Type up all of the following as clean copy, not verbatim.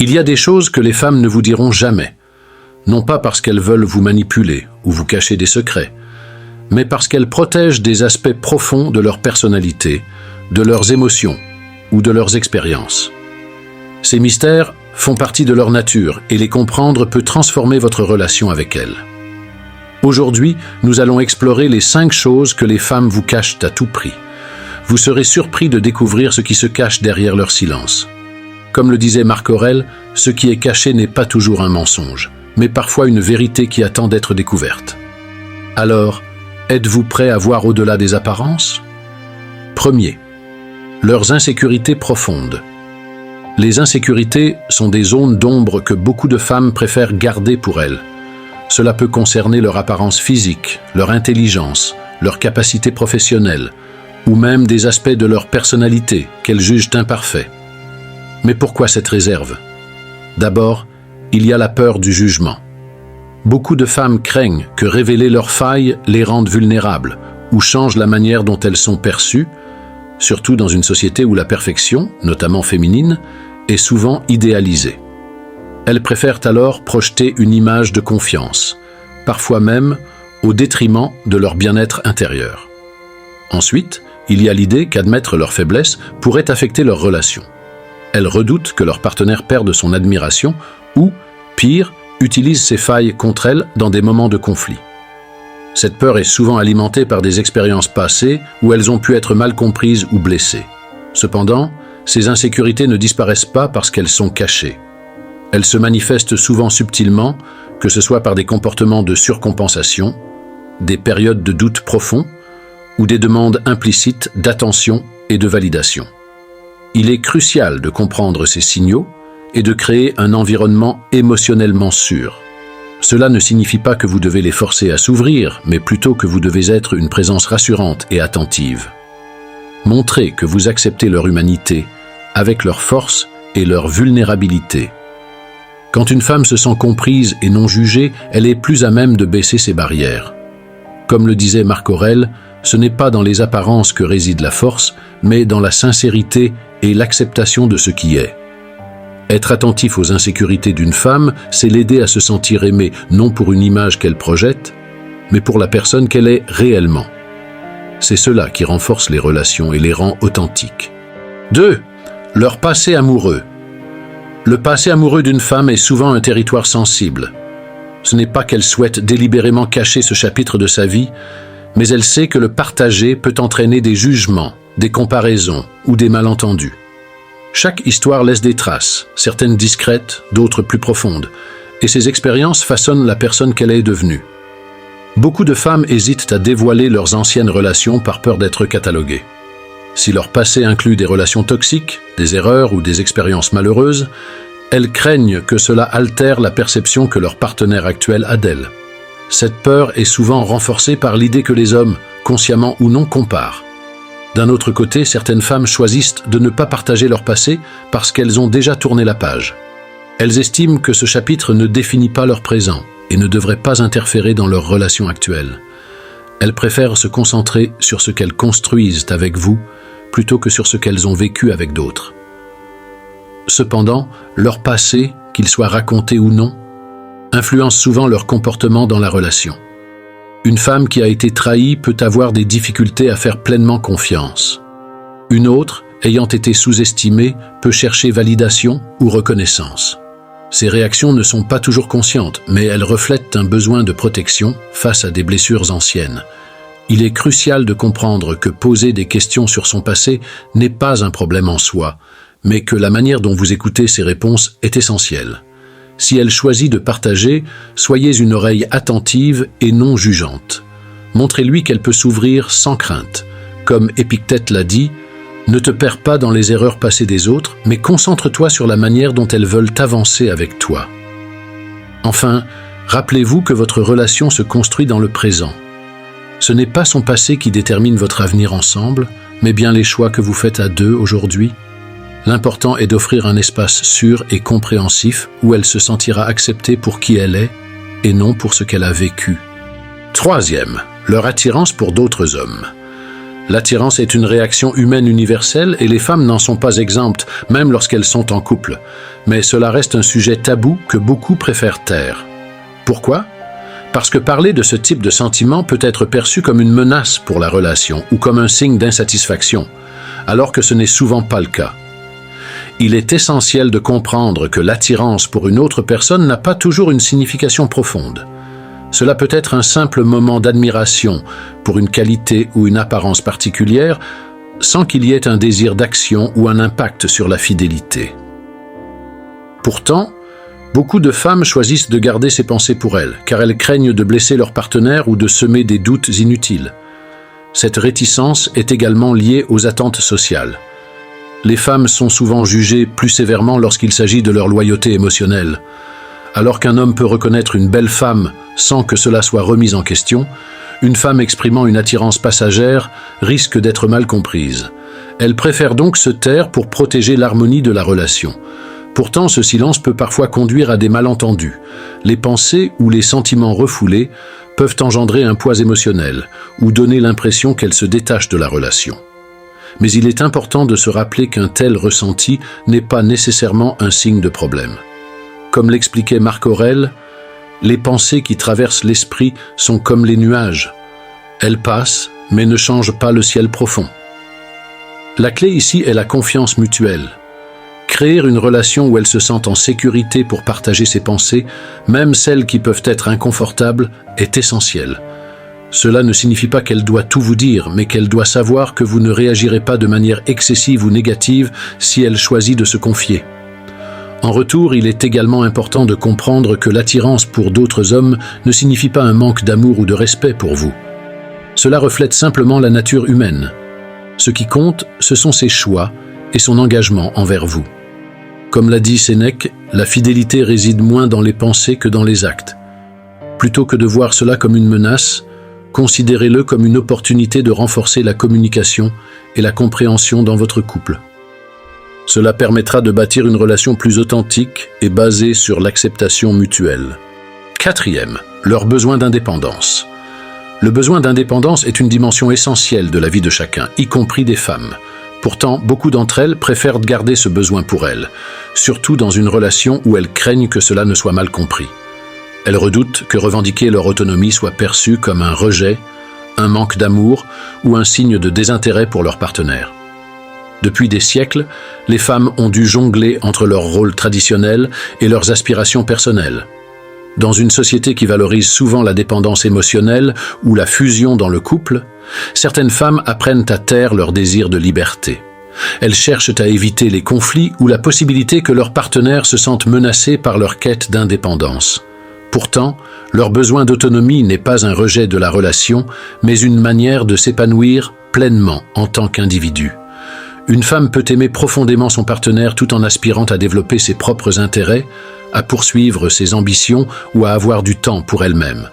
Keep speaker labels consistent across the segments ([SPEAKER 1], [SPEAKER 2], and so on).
[SPEAKER 1] Il y a des choses que les femmes ne vous diront jamais, non pas parce qu'elles veulent vous manipuler ou vous cacher des secrets, mais parce qu'elles protègent des aspects profonds de leur personnalité, de leurs émotions ou de leurs expériences. Ces mystères font partie de leur nature et les comprendre peut transformer votre relation avec elles. Aujourd'hui, nous allons explorer les 5 choses que les femmes vous cachent à tout prix. Vous serez surpris de découvrir ce qui se cache derrière leur silence. Comme le disait Marc Aurèle, ce qui est caché n'est pas toujours un mensonge, mais parfois une vérité qui attend d'être découverte. Alors, êtes-vous prêt à voir au-delà des apparences? Premier, leurs insécurités profondes. Les insécurités sont des zones d'ombre que beaucoup de femmes préfèrent garder pour elles. Cela peut concerner leur apparence physique, leur intelligence, leur capacité professionnelle, ou même des aspects de leur personnalité qu'elles jugent imparfaits. Mais pourquoi cette réserve? D'abord, il y a la peur du jugement. Beaucoup de femmes craignent que révéler leurs failles les rende vulnérables ou change la manière dont elles sont perçues, surtout dans une société où la perfection, notamment féminine, est souvent idéalisée. Elles préfèrent alors projeter une image de confiance, parfois même au détriment de leur bien-être intérieur. Ensuite, il y a l'idée qu'admettre leurs faiblesses pourrait affecter leurs relations. Elles redoutent que leur partenaire perde son admiration ou, pire, utilise ses failles contre elles dans des moments de conflit. Cette peur est souvent alimentée par des expériences passées où elles ont pu être mal comprises ou blessées. Cependant, ces insécurités ne disparaissent pas parce qu'elles sont cachées. Elles se manifestent souvent subtilement, que ce soit par des comportements de surcompensation, des périodes de doute profond ou des demandes implicites d'attention et de validation. Il est crucial de comprendre ces signaux et de créer un environnement émotionnellement sûr. Cela ne signifie pas que vous devez les forcer à s'ouvrir, mais plutôt que vous devez être une présence rassurante et attentive. Montrez que vous acceptez leur humanité, avec leur force et leur vulnérabilité. Quand une femme se sent comprise et non jugée, elle est plus à même de baisser ses barrières. Comme le disait Marc Aurèle, ce n'est pas dans les apparences que réside la force, mais dans la sincérité et l'acceptation de ce qui est. Être attentif aux insécurités d'une femme, c'est l'aider à se sentir aimée, non pour une image qu'elle projette, mais pour la personne qu'elle est réellement. C'est cela qui renforce les relations et les rend authentiques. 2. Leur passé amoureux. Le passé amoureux d'une femme est souvent un territoire sensible. Ce n'est pas qu'elle souhaite délibérément cacher ce chapitre de sa vie, mais elle sait que le partager peut entraîner des jugements, des comparaisons ou des malentendus. Chaque histoire laisse des traces, certaines discrètes, d'autres plus profondes, et ces expériences façonnent la personne qu'elle est devenue. Beaucoup de femmes hésitent à dévoiler leurs anciennes relations par peur d'être cataloguées. Si leur passé inclut des relations toxiques, des erreurs ou des expériences malheureuses, elles craignent que cela altère la perception que leur partenaire actuel a d'elles. Cette peur est souvent renforcée par l'idée que les hommes, consciemment ou non, comparent. D'un autre côté, certaines femmes choisissent de ne pas partager leur passé parce qu'elles ont déjà tourné la page. Elles estiment que ce chapitre ne définit pas leur présent et ne devrait pas interférer dans leur relation actuelle. Elles préfèrent se concentrer sur ce qu'elles construisent avec vous plutôt que sur ce qu'elles ont vécu avec d'autres. Cependant, leur passé, qu'il soit raconté ou non, influence souvent leur comportement dans la relation. Une femme qui a été trahie peut avoir des difficultés à faire pleinement confiance. Une autre, ayant été sous-estimée, peut chercher validation ou reconnaissance. Ces réactions ne sont pas toujours conscientes, mais elles reflètent un besoin de protection face à des blessures anciennes. Il est crucial de comprendre que poser des questions sur son passé n'est pas un problème en soi, mais que la manière dont vous écoutez ces réponses est essentielle. Si elle choisit de partager, soyez une oreille attentive et non jugeante. Montrez-lui qu'elle peut s'ouvrir sans crainte. Comme Épictète l'a dit, ne te perds pas dans les erreurs passées des autres, mais concentre-toi sur la manière dont elles veulent avancer avec toi. Enfin, rappelez-vous que votre relation se construit dans le présent. Ce n'est pas son passé qui détermine votre avenir ensemble, mais bien les choix que vous faites à deux aujourd'hui. L'important est d'offrir un espace sûr et compréhensif où elle se sentira acceptée pour qui elle est et non pour ce qu'elle a vécu. 3. Leur attirance pour d'autres hommes. L'attirance est une réaction humaine universelle et les femmes n'en sont pas exemptes, même lorsqu'elles sont en couple. Mais cela reste un sujet tabou que beaucoup préfèrent taire. Pourquoi ? Parce que parler de ce type de sentiment peut être perçu comme une menace pour la relation ou comme un signe d'insatisfaction, alors que ce n'est souvent pas le cas. Il est essentiel de comprendre que l'attirance pour une autre personne n'a pas toujours une signification profonde. Cela peut être un simple moment d'admiration pour une qualité ou une apparence particulière, sans qu'il y ait un désir d'action ou un impact sur la fidélité. Pourtant, beaucoup de femmes choisissent de garder ces pensées pour elles, car elles craignent de blesser leur partenaire ou de semer des doutes inutiles. Cette réticence est également liée aux attentes sociales. Les femmes sont souvent jugées plus sévèrement lorsqu'il s'agit de leur loyauté émotionnelle. Alors qu'un homme peut reconnaître une belle femme sans que cela soit remis en question, une femme exprimant une attirance passagère risque d'être mal comprise. Elle préfère donc se taire pour protéger l'harmonie de la relation. Pourtant, ce silence peut parfois conduire à des malentendus. Les pensées ou les sentiments refoulés peuvent engendrer un poids émotionnel ou donner l'impression qu'elle se détache de la relation. Mais il est important de se rappeler qu'un tel ressenti n'est pas nécessairement un signe de problème. Comme l'expliquait Marc Aurèle, les pensées qui traversent l'esprit sont comme les nuages. Elles passent, mais ne changent pas le ciel profond. La clé ici est la confiance mutuelle. Créer une relation où elle se sent en sécurité pour partager ses pensées, même celles qui peuvent être inconfortables, est essentiel. Cela ne signifie pas qu'elle doit tout vous dire, mais qu'elle doit savoir que vous ne réagirez pas de manière excessive ou négative si elle choisit de se confier. En retour, il est également important de comprendre que l'attirance pour d'autres hommes ne signifie pas un manque d'amour ou de respect pour vous. Cela reflète simplement la nature humaine. Ce qui compte, ce sont ses choix et son engagement envers vous. Comme l'a dit Sénèque, la fidélité réside moins dans les pensées que dans les actes. Plutôt que de voir cela comme une menace, considérez-le comme une opportunité de renforcer la communication et la compréhension dans votre couple. Cela permettra de bâtir une relation plus authentique et basée sur l'acceptation mutuelle. 4e, leur besoin d'indépendance. Le besoin d'indépendance est une dimension essentielle de la vie de chacun, y compris des femmes. Pourtant, beaucoup d'entre elles préfèrent garder ce besoin pour elles, surtout dans une relation où elles craignent que cela ne soit mal compris. Elles redoutent que revendiquer leur autonomie soit perçu comme un rejet, un manque d'amour ou un signe de désintérêt pour leur partenaire. Depuis des siècles, les femmes ont dû jongler entre leurs rôles traditionnels et leurs aspirations personnelles. Dans une société qui valorise souvent la dépendance émotionnelle ou la fusion dans le couple, certaines femmes apprennent à taire leur désir de liberté. Elles cherchent à éviter les conflits ou la possibilité que leur partenaire se sente menacé par leur quête d'indépendance. Pourtant, leur besoin d'autonomie n'est pas un rejet de la relation, mais une manière de s'épanouir pleinement en tant qu'individu. Une femme peut aimer profondément son partenaire tout en aspirant à développer ses propres intérêts, à poursuivre ses ambitions ou à avoir du temps pour elle-même.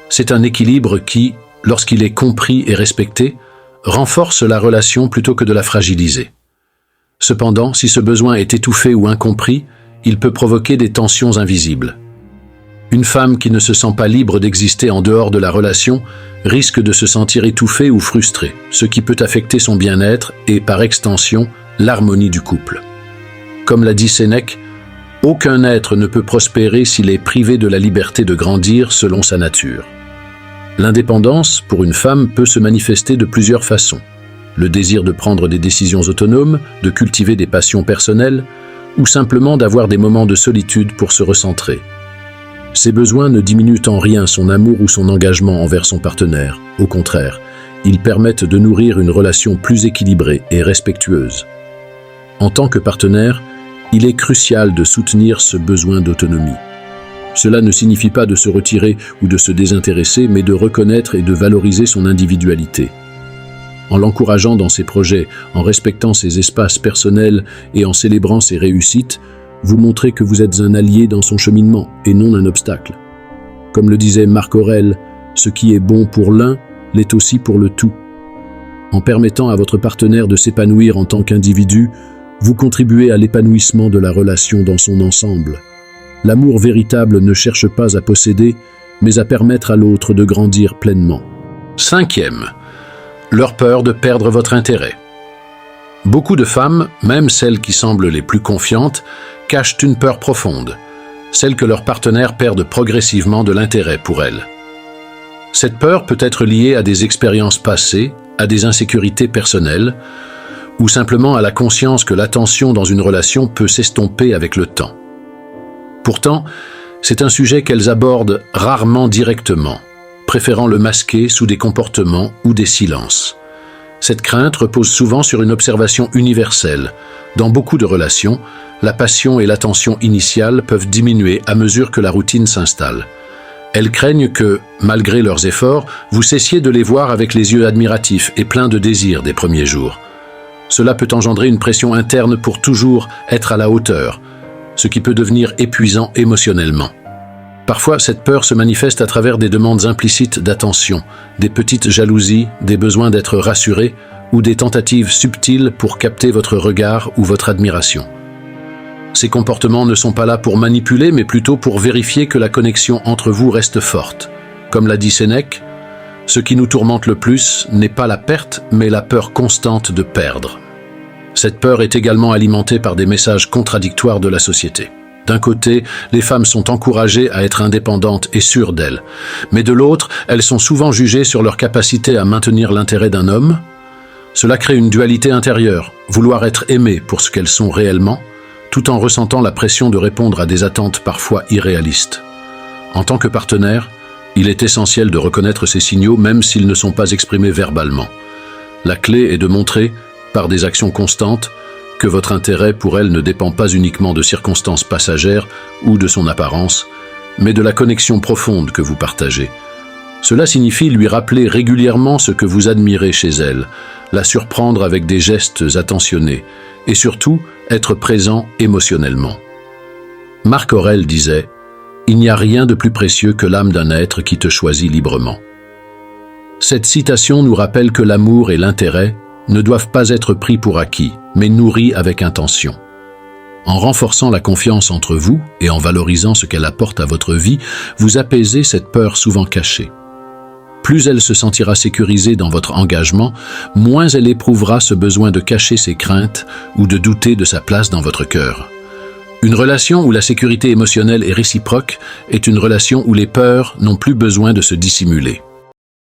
[SPEAKER 1] C'est un équilibre qui, lorsqu'il est compris et respecté, renforce la relation plutôt que de la fragiliser. Cependant, si ce besoin est étouffé ou incompris, il peut provoquer des tensions invisibles. Une femme qui ne se sent pas libre d'exister en dehors de la relation risque de se sentir étouffée ou frustrée, ce qui peut affecter son bien-être et, par extension, l'harmonie du couple. Comme l'a dit Sénèque, aucun être ne peut prospérer s'il est privé de la liberté de grandir selon sa nature. L'indépendance, pour une femme, peut se manifester de plusieurs façons. Le désir de prendre des décisions autonomes, de cultiver des passions personnelles, ou simplement d'avoir des moments de solitude pour se recentrer. Ces besoins ne diminuent en rien son amour ou son engagement envers son partenaire. Au contraire, ils permettent de nourrir une relation plus équilibrée et respectueuse. En tant que partenaire, il est crucial de soutenir ce besoin d'autonomie. Cela ne signifie pas de se retirer ou de se désintéresser, mais de reconnaître et de valoriser son individualité. En l'encourageant dans ses projets, en respectant ses espaces personnels et en célébrant ses réussites, vous montrez que vous êtes un allié dans son cheminement et non un obstacle. Comme le disait Marc Aurèle, ce qui est bon pour l'un l'est aussi pour le tout. En permettant à votre partenaire de s'épanouir en tant qu'individu, vous contribuez à l'épanouissement de la relation dans son ensemble. L'amour véritable ne cherche pas à posséder, mais à permettre à l'autre de grandir pleinement. 5e, leur peur de perdre votre intérêt. Beaucoup de femmes, même celles qui semblent les plus confiantes, cachent une peur profonde, celle que leur partenaire perde progressivement de l'intérêt pour elles. Cette peur peut être liée à des expériences passées, à des insécurités personnelles, ou simplement à la conscience que l'attention dans une relation peut s'estomper avec le temps. Pourtant, c'est un sujet qu'elles abordent rarement directement, préférant le masquer sous des comportements ou des silences. Cette crainte repose souvent sur une observation universelle. Dans beaucoup de relations, la passion et l'attention initiale peuvent diminuer à mesure que la routine s'installe. Elles craignent que, malgré leurs efforts, vous cessiez de les voir avec les yeux admiratifs et pleins de désir des premiers jours. Cela peut engendrer une pression interne pour toujours être à la hauteur, ce qui peut devenir épuisant émotionnellement. Parfois, cette peur se manifeste à travers des demandes implicites d'attention, des petites jalousies, des besoins d'être rassuré ou des tentatives subtiles pour capter votre regard ou votre admiration. Ces comportements ne sont pas là pour manipuler, mais plutôt pour vérifier que la connexion entre vous reste forte. Comme l'a dit Sénèque, ce qui nous tourmente le plus n'est pas la perte, mais la peur constante de perdre. Cette peur est également alimentée par des messages contradictoires de la société. D'un côté, les femmes sont encouragées à être indépendantes et sûres d'elles, mais de l'autre, elles sont souvent jugées sur leur capacité à maintenir l'intérêt d'un homme. Cela crée une dualité intérieure, vouloir être aimées pour ce qu'elles sont réellement, tout en ressentant la pression de répondre à des attentes parfois irréalistes. En tant que partenaire, il est essentiel de reconnaître ces signaux même s'ils ne sont pas exprimés verbalement. La clé est de montrer, par des actions constantes, que votre intérêt pour elle ne dépend pas uniquement de circonstances passagères ou de son apparence, mais de la connexion profonde que vous partagez. Cela signifie lui rappeler régulièrement ce que vous admirez chez elle, la surprendre avec des gestes attentionnés, et surtout être présent émotionnellement. Marc Aurèle disait « Il n'y a rien de plus précieux que l'âme d'un être qui te choisit librement ». Cette citation nous rappelle que l'amour et l'intérêt ne doivent pas être pris pour acquis, mais nourris avec intention. En renforçant la confiance entre vous et en valorisant ce qu'elle apporte à votre vie, vous apaisez cette peur souvent cachée. Plus elle se sentira sécurisée dans votre engagement, moins elle éprouvera ce besoin de cacher ses craintes ou de douter de sa place dans votre cœur. Une relation où la sécurité émotionnelle est réciproque est une relation où les peurs n'ont plus besoin de se dissimuler.